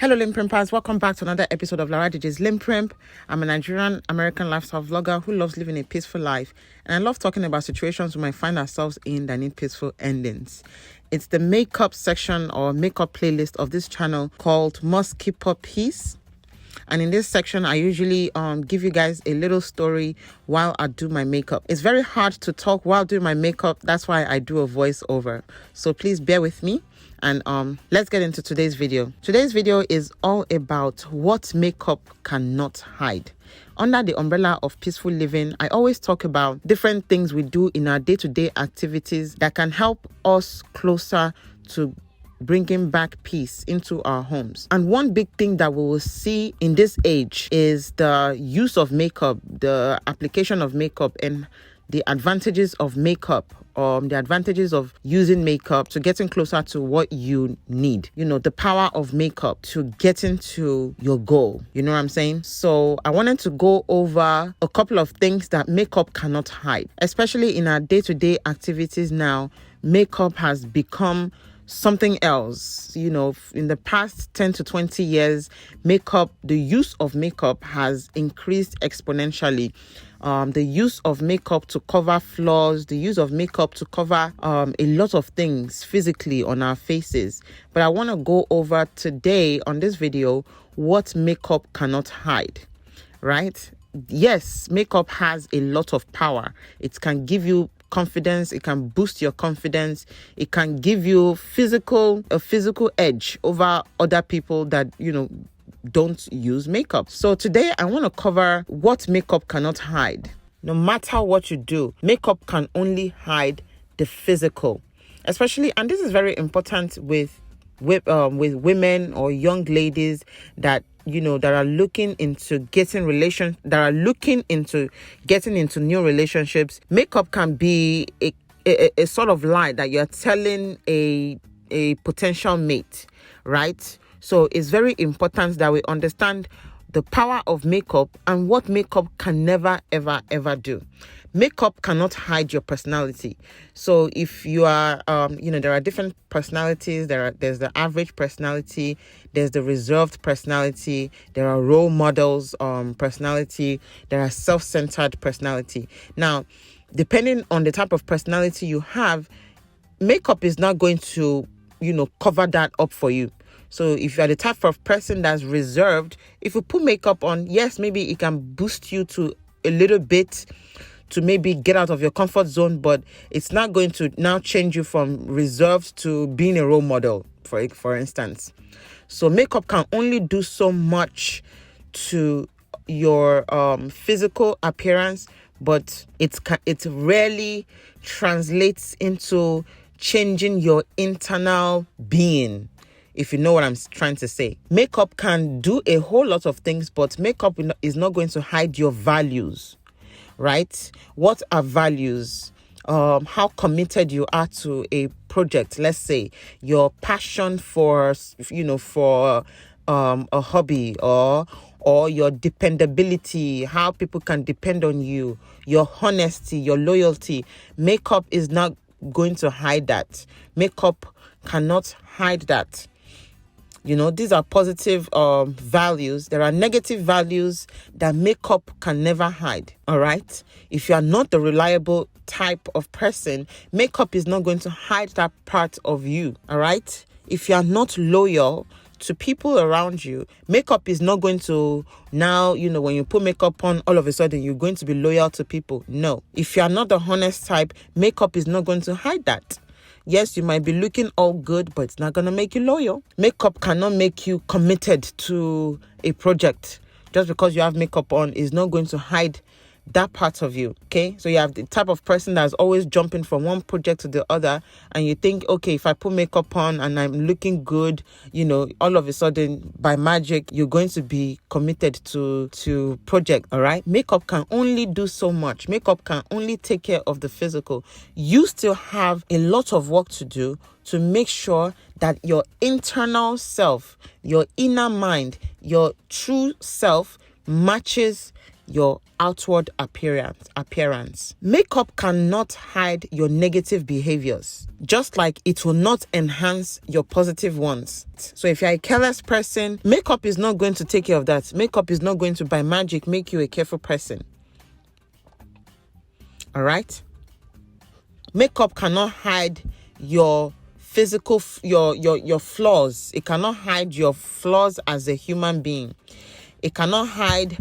Hello LinPRimpers, welcome back to another episode of Laraddiji's LinPRinP. I'm a Nigerian American lifestyle vlogger who loves living a peaceful life, and I love talking about situations we might find ourselves in that need peaceful endings. It's the makeup section or makeup playlist of this channel called Must Keep Up Peace. And in this section, I usually give you guys a little story while I do my makeup. It's very hard to talk while doing my makeup. That's why I do a voiceover. So please bear with me. And let's get into today's video. Today's video is all about what makeup cannot hide. Under the umbrella of peaceful living, I always talk about different things we do in our day-to-day activities that can help us closer to bringing back peace into our homes. And one big thing that we will see in this age is the use of makeup, the application of makeup, and the advantages of makeup, the advantages of using makeup to getting closer to what you need. You know, the power of makeup to getting to your goal. You know what I'm saying? So I wanted to go over a couple of things that makeup cannot hide, especially in our day-to-day activities now. Makeup has become something else. You know, in the past 10 to 20 years, the use of makeup has increased exponentially. The use of makeup to cover flaws, the use of makeup to cover a lot of things physically on our faces. But I want to go over today on this video what makeup cannot hide, right? Yes, makeup has a lot of power. It can give you confidence, it can boost your confidence, it can give you a physical edge over other people that, you know, don't use makeup. So today I want to cover what makeup cannot hide. No matter what you do, makeup can only hide the physical, especially, and this is very important with women or young ladies that, you know, that are looking into getting into new relationships. Makeup can be a sort of lie that you're telling a potential mate, right? So it's very important that we understand the power of makeup and what makeup can never, ever, ever do. Makeup cannot hide your personality. So if you are, there are different personalities. There's the average personality. There's the reserved personality. There are role models personality. There are self-centered personality. Now, depending on the type of personality you have, makeup is not going to, cover that up for you. So if you're the type of person that's reserved, if you put makeup on, yes, maybe it can boost you to a little bit to maybe get out of your comfort zone, but it's not going to now change you from reserved to being a role model, for instance. So makeup can only do so much to your physical appearance, but it rarely translates into changing your internal being. If you know what I'm trying to say. Makeup can do a whole lot of things, but makeup is not going to hide your values, right? What are values? How committed you are to a project. Let's say your passion for a hobby, or your dependability, how people can depend on you, your honesty, your loyalty. Makeup is not going to hide that. Makeup cannot hide that. You know, these are positive values. There are negative values that makeup can never hide. All right. If you are not the reliable type of person, makeup is not going to hide that part of you. All right. If you are not loyal to people around you, makeup is not going to now, when you put makeup on, all of a sudden you're going to be loyal to people. No. If you are not the honest type, makeup is not going to hide that. Yes, you might be looking all good, but it's not going to make you loyal. Makeup cannot make you committed to a project. Just because you have makeup on is not going to hide that part of you, okay? So you have the type of person that's always jumping from one project to the other, and you think, okay, if I put makeup on and I'm looking good, all of a sudden, by magic, you're going to be committed to project, all right? Makeup can only do so much. Makeup can only take care of the physical. You still have a lot of work to do to make sure that your internal self, your inner mind, your true self matches your outward appearance. Makeup cannot hide your negative behaviors, just like it will not enhance your positive ones. So if you're a careless person, makeup is not going to take care of that. Makeup is not going to, by magic, make you a careful person. All right? Makeup cannot hide your physical, your flaws. It cannot hide your flaws as a human being. It cannot hide,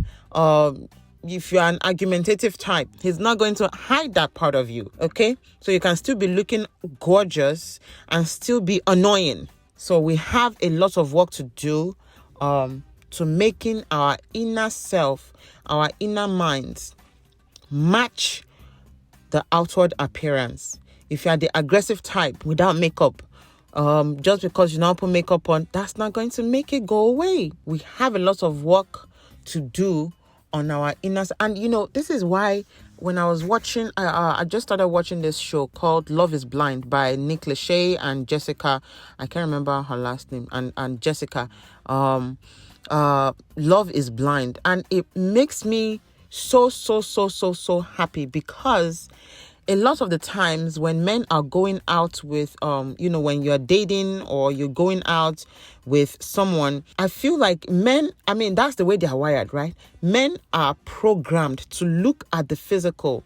if you're an argumentative type, he's not going to hide that part of you, okay? So you can still be looking gorgeous and still be annoying. So we have a lot of work to do to making our inner self, our inner minds match the outward appearance. If you are the aggressive type without makeup, just because you now put makeup on, that's not going to make it go away. We have a lot of work to do on our inner. And this is why when I was watching, I just started watching this show called Love is Blind by Nick Lachey and Jessica. I can't remember her last name. And Jessica. Love is Blind, and it makes me so happy, because a lot of the times when men are going out with, when you're dating or you're going out with someone, I feel like men, that's the way they are wired, right? Men are programmed to look at the physical,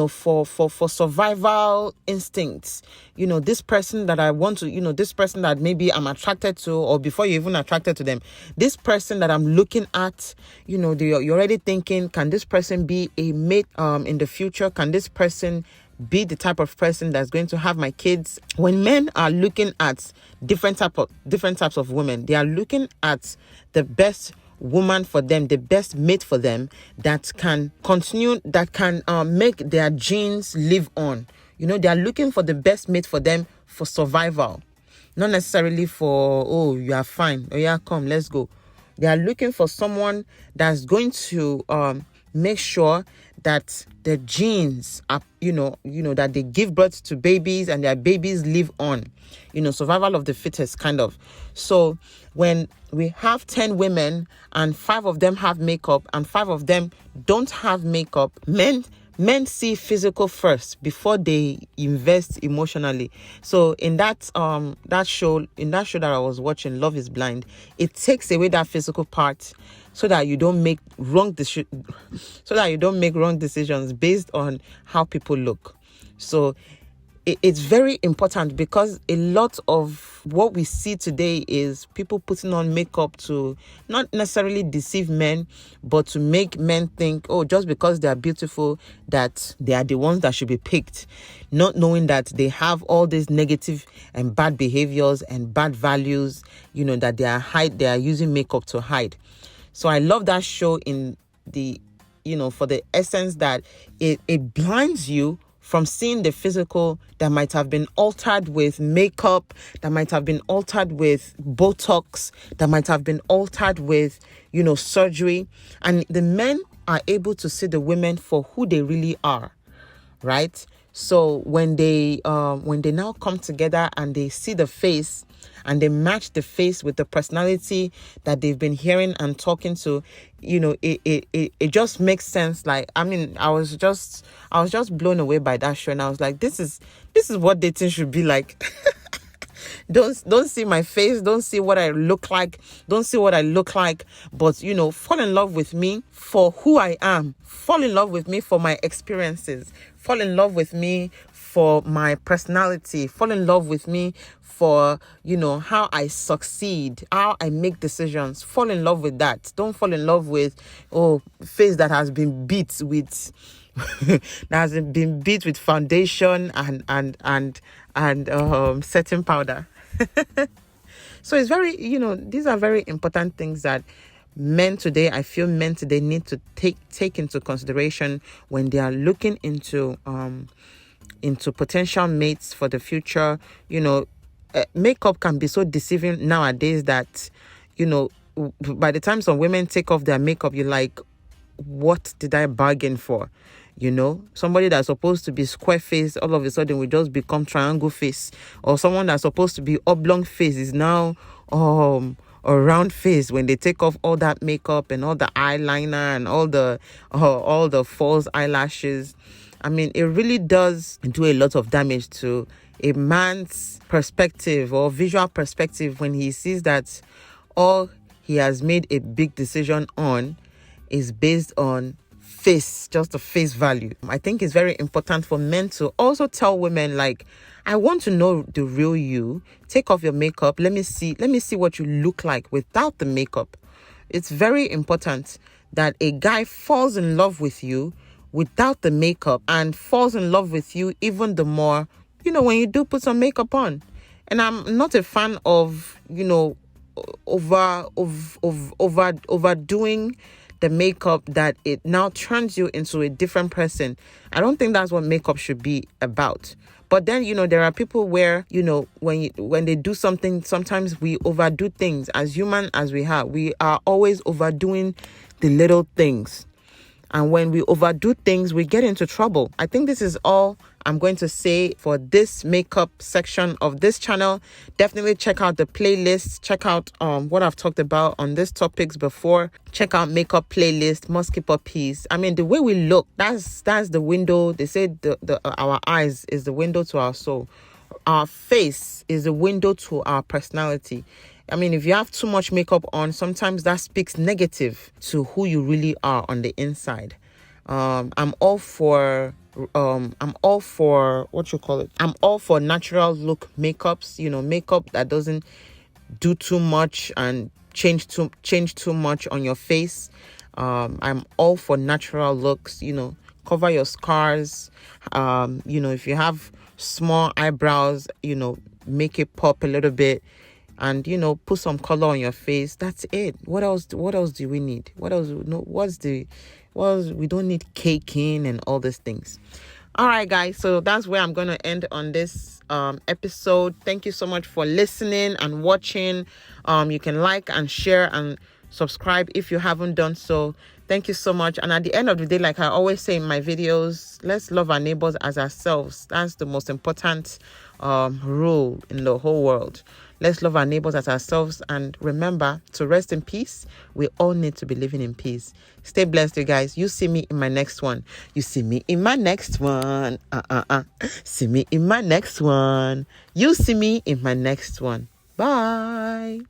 for survival instincts. This person that I want to, this person that maybe I'm attracted to, or before you're even attracted to them, this person that I'm looking at, you're already thinking, can this person be a mate in the future? Can this person be the type of person that's going to have my kids? When men are looking at different types of women, they are looking at the best woman for them, the best mate for them, that can continue, that can make their genes live on. They are looking for the best mate for them for survival, not necessarily for, oh, you are fine, oh yeah, come, let's go. They are looking for someone that's going to make sure that the genes are, that they give birth to babies and their babies live on, survival of the fittest kind of. So when we have 10 women and 5 of them have makeup and 5 of them don't have makeup, men see physical first before they invest emotionally. So in that show that I was watching, Love is Blind, it takes away that physical part so that you don't make wrong decisions based on how people look. So it's very important, because a lot of what we see today is people putting on makeup to not necessarily deceive men, but to make men think, oh, just because they are beautiful, that they are the ones that should be picked, not knowing that they have all these negative and bad behaviors and bad values, that they are using makeup to hide. So I love that show in the, for the essence that it blinds you from seeing the physical that might have been altered with makeup, that might have been altered with Botox, that might have been altered with, surgery. And the men are able to see the women for who they really are, right? So when they now come together and they see the face and they match the face with the personality that they've been hearing and talking to, it just makes sense. Like, I was just blown away by that show, and I was like, this is what dating should be like. Don't see my face, don't see what I look like, but fall in love with me for who I am, fall in love with me for my experiences, fall in love with me for my personality, fall in love with me for, how I succeed, how I make decisions. Fall in love with that. Don't fall in love with, face that has been beat with foundation and setting powder. So it's very, these are very important things that I feel men today need to take into consideration when they are looking into potential mates for the future. Makeup can be so deceiving nowadays that, by the time some women take off their makeup, you're like, what did I bargain for? Somebody that's supposed to be square face all of a sudden will just become triangle face, or someone that's supposed to be oblong face is now or round face when they take off all that makeup and all the eyeliner and all the false eyelashes. I mean, it really does do a lot of damage to a man's perspective or visual perspective when he sees that all he has made a big decision on is based on face, just the face value. I think it's very important for men to also tell women, like, I want to know the real you. Take off your makeup. Let me see what you look like without the makeup. It's very important that a guy falls in love with you without the makeup and falls in love with you even the more, when you do put some makeup on. And I'm not a fan of, overdoing the makeup that it now turns you into a different person. I don't think that's what makeup should be about. But then, there are people where, when they do something, sometimes we overdo things. As human as we are always overdoing the little things. And when we overdo things, we get into trouble. I think this is all I'm going to say for this makeup section of this channel. Definitely check out the playlist. Check out what I've talked about on these topics before. Check out makeup playlist, must keep up peace. I mean, the way we look, that's the window. They say our eyes is the window to our soul. Our face is the window to our personality. I mean, if you have too much makeup on, sometimes that speaks negative to who you really are on the inside. I'm all for what you call it. I'm all for natural look makeups, makeup that doesn't do too much and change too much on your face. I'm all for natural looks, cover your scars. If you have small eyebrows, make it pop a little bit. And, put some color on your face. That's it. What else do we need? What else? No, we don't need caking and all these things. All right, guys. So that's where I'm going to end on this episode. Thank you so much for listening and watching. You can like and share and subscribe if you haven't done so. Thank you so much. And at the end of the day, like I always say in my videos, let's love our neighbors as ourselves. That's the most important rule in the whole world. Let's love our neighbors as ourselves. And remember to rest in peace. We all need to be living in peace. Stay blessed, you guys. You see me in my next one. You see me in my next one. See me in my next one. You see me in my next one. Bye.